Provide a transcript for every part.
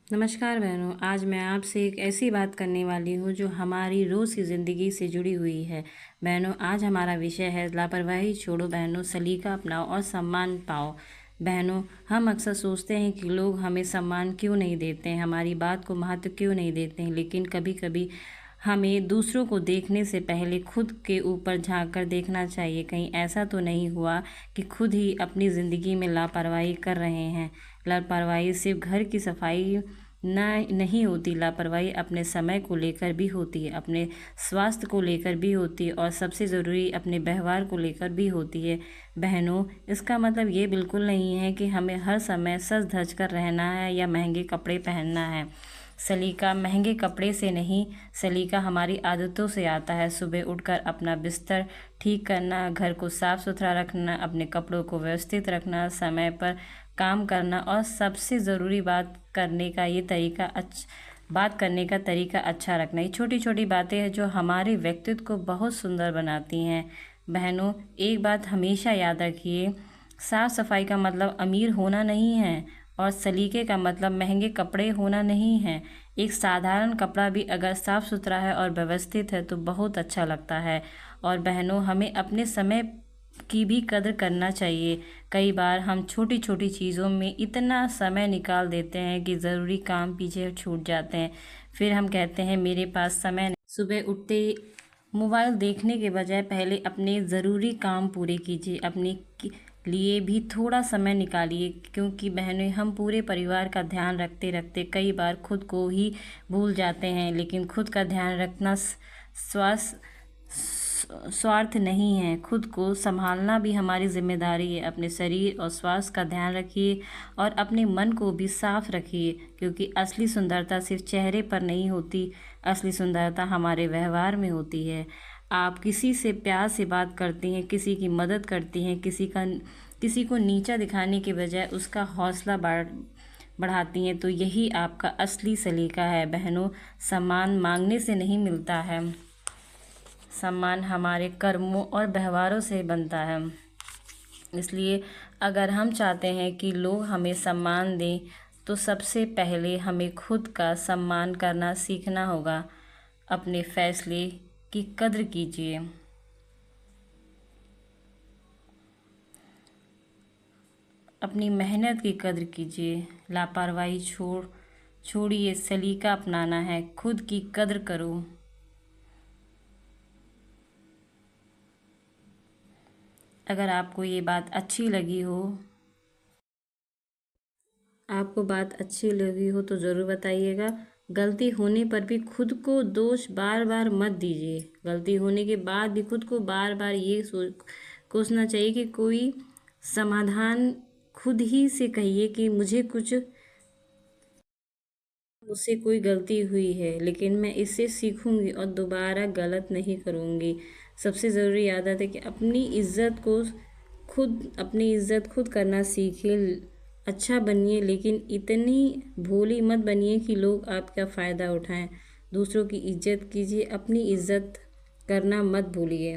नमस्कार बहनों, आज मैं आपसे एक ऐसी बात करने वाली हूँ जो हमारी रोज़ की ज़िंदगी से जुड़ी हुई है। बहनों, आज हमारा विषय है लापरवाही छोड़ो बहनों, सलीका अपनाओ और सम्मान पाओ। बहनों, हम अक्सर सोचते हैं कि लोग हमें सम्मान क्यों नहीं देते हैं, हमारी बात को महत्व क्यों नहीं देते हैं, लेकिन कभी कभी हमें दूसरों को देखने से पहले खुद के ऊपर झांक कर देखना चाहिए। कहीं ऐसा तो नहीं हुआ कि खुद ही अपनी ज़िंदगी में लापरवाही कर रहे हैं। लापरवाही सिर्फ घर की सफाई ना नहीं होती, लापरवाही अपने समय को लेकर भी होती है, अपने स्वास्थ्य को लेकर भी होती है और सबसे ज़रूरी अपने व्यवहार को लेकर भी होती है। बहनों, इसका मतलब ये बिल्कुल नहीं है कि हमें हर समय सज धज कर रहना है या महंगे कपड़े पहनना है। सलीका महंगे कपड़े से नहीं, सलीका हमारी आदतों से आता है। सुबह उठकर अपना बिस्तर ठीक करना, घर को साफ सुथरा रखना, अपने कपड़ों को व्यवस्थित रखना, समय पर काम करना और सबसे ज़रूरी बात करने का तरीका अच्छा रखना। ये छोटी छोटी बातें हैं जो हमारे व्यक्तित्व को बहुत सुंदर बनाती हैं। बहनों, एक बात हमेशा याद रखिए, साफ सफाई का मतलब अमीर होना नहीं है और सलीके का मतलब महंगे कपड़े होना नहीं है। एक साधारण कपड़ा भी अगर साफ सुथरा है और व्यवस्थित है तो बहुत अच्छा लगता है। और बहनों, हमें अपने समय की भी कदर करना चाहिए। कई बार हम छोटी छोटी चीज़ों में इतना समय निकाल देते हैं कि ज़रूरी काम पीछे छूट जाते हैं। फिर हम कहते हैं मेरे पास समय नहीं। सुबह उठते ही मोबाइल देखने के बजाय पहले अपने ज़रूरी काम पूरे कीजिए, अपने लिए भी थोड़ा समय निकालिए, क्योंकि बहनें, हम पूरे परिवार का ध्यान रखते रखते कई बार खुद को ही भूल जाते हैं। लेकिन खुद का ध्यान रखना स्वास्थ्य स्वार्थ नहीं है, खुद को संभालना भी हमारी जिम्मेदारी है। अपने शरीर और स्वास्थ्य का ध्यान रखिए और अपने मन को भी साफ रखिए, क्योंकि असली सुंदरता सिर्फ चेहरे पर नहीं होती, असली सुंदरता हमारे व्यवहार में होती है। आप किसी से प्यार से बात करती हैं, किसी की मदद करती हैं, किसी को नीचा दिखाने के बजाय उसका हौसला बढ़ाती हैं, तो यही आपका असली सलीका है। बहनों, सम्मान मांगने से नहीं मिलता है, सम्मान हमारे कर्मों और व्यवहारों से बनता है। इसलिए अगर हम चाहते हैं कि लोग हमें सम्मान दें तो सबसे पहले हमें खुद का सम्मान करना सीखना होगा। अपने फैसले की कद्र कीजिए, अपनी मेहनत की कद्र कीजिए, लापरवाही छोड़िए, सलीका अपनाना है, खुद की कद्र करो। अगर आपको ये बात अच्छी लगी हो, आपको बात अच्छी लगी हो तो ज़रूर बताइएगा। गलती होने पर भी खुद को दोष बार बार मत दीजिए। गलती होने के बाद भी खुद को बार बार ये कोसना चाहिए कि कोई समाधान खुद ही से कहिए कि मुझसे कोई गलती हुई है, लेकिन मैं इससे सीखूंगी और दोबारा गलत नहीं करूंगी। सबसे ज़रूरी आदत है कि अपनी इज्जत खुद करना सीखिए। अच्छा बनिए, लेकिन इतनी भोली मत बनिए कि लोग आपका फ़ायदा उठाएं। दूसरों की इज्जत कीजिए, अपनी इज्जत करना मत भूलिए।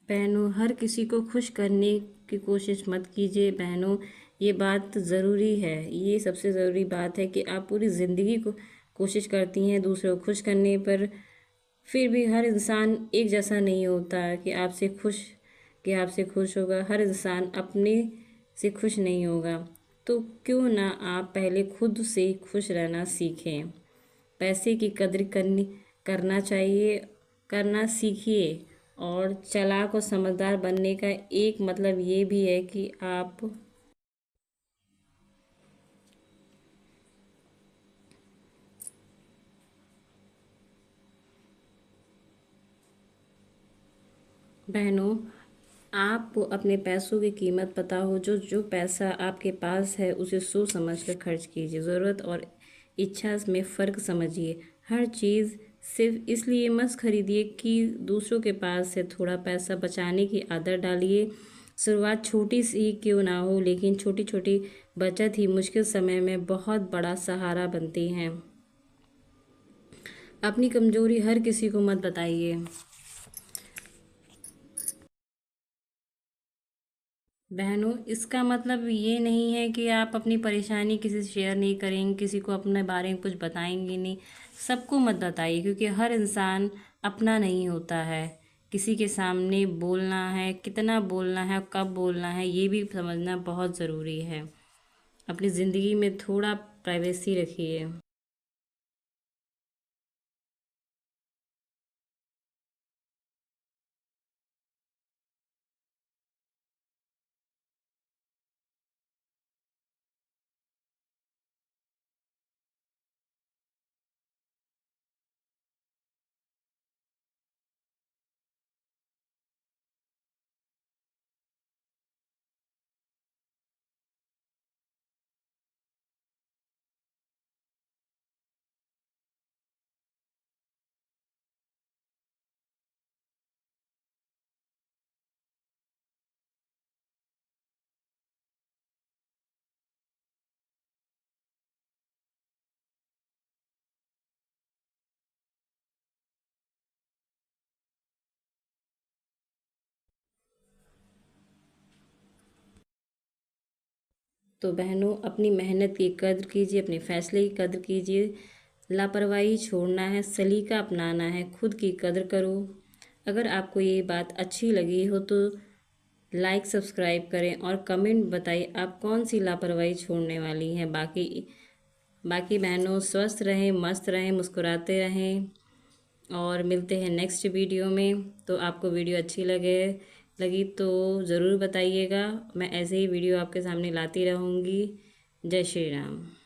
बहनों, हर किसी को खुश करने की कोशिश मत कीजिए। बहनों, ये बात ज़रूरी है, ये सबसे ज़रूरी बात है कि आप पूरी ज़िंदगी को कोशिश करती हैं दूसरों को खुश करने पर, फिर भी हर इंसान एक जैसा नहीं होता कि आपसे खुश होगा। हर इंसान अपने से खुश नहीं होगा। तो क्यों ना आप पहले खुद से खुश रहना सीखें। पैसे की कद्र करना चाहिए, करना सीखिए। और चालाक और समझदार बनने का एक मतलब ये भी है कि आप बहनों, आपको अपने पैसों की कीमत पता हो। जो जो पैसा आपके पास है उसे सोच समझ कर खर्च कीजिए। ज़रूरत और इच्छा में फ़र्क समझिए। हर चीज़ सिर्फ इसलिए मत खरीदिए कि दूसरों के पास है। थोड़ा पैसा बचाने की आदत डालिए। शुरुआत छोटी सी क्यों ना हो, लेकिन छोटी छोटी बचत ही मुश्किल समय में बहुत बड़ा सहारा बनती हैं। अपनी कमजोरी हर किसी को मत बताइए। बहनों, इसका मतलब ये नहीं है कि आप अपनी परेशानी किसी से शेयर नहीं करेंगे, किसी को अपने बारे में कुछ बताएंगे नहीं। सबको मत बताइए, क्योंकि हर इंसान अपना नहीं होता है। किसी के सामने बोलना है, कितना बोलना है, कब बोलना है, ये भी समझना बहुत ज़रूरी है। अपनी ज़िंदगी में थोड़ा प्राइवेसी रखिए। तो बहनों, अपनी मेहनत की कद्र कीजिए, अपने फैसले की कद्र कीजिए। लापरवाही छोड़ना है, सलीका अपनाना है, खुद की कद्र करो। अगर आपको ये बात अच्छी लगी हो तो लाइक सब्सक्राइब करें और कमेंट बताइए आप कौन सी लापरवाही छोड़ने वाली हैं। बाकी बाकी बहनों, स्वस्थ रहें, मस्त रहें, मुस्कुराते रहें, और मिलते हैं नेक्स्ट वीडियो में। तो आपको वीडियो अच्छी लगी तो ज़रूर बताइएगा। मैं ऐसे ही वीडियो आपके सामने लाती रहूँगी। जय श्री राम।